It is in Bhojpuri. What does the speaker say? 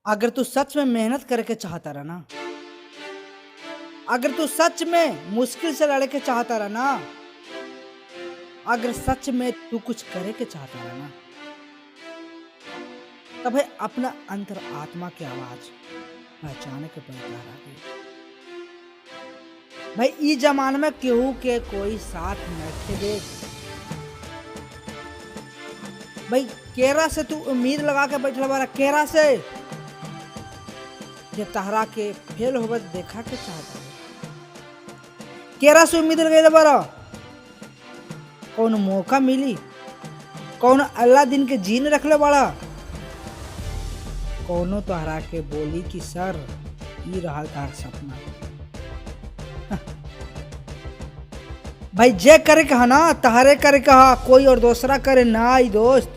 अगर तू सच में मेहनत करके चाहता रहा ना, अगर तू सच में मुश्किल से लड़ के चाहता रहा ना, अगर सच में तू कुछ करे के चाहता रहा ना, तब है अपना अंतर आत्मा की आवाज पहचाने के प्रयास आगे। भाई ई जमाने में केहू के कोई साथ नहीं दे। भाई केरा से तू उम्मीद लगा के बैठल बारा, केरा से जे तहरा के फेल होबत देखा के चाहता, केरा से उम्मीद लगे बारा कौन मौका मिली, कौन अल्लाह दिन के जीन रखले बड़ा, कौनो तोहरा के बोली कि सर ई रहा तार सपना। भाई जे करे कहा ना तहरे करे कहा, कोई और दूसरा करे ना। आई दोस्त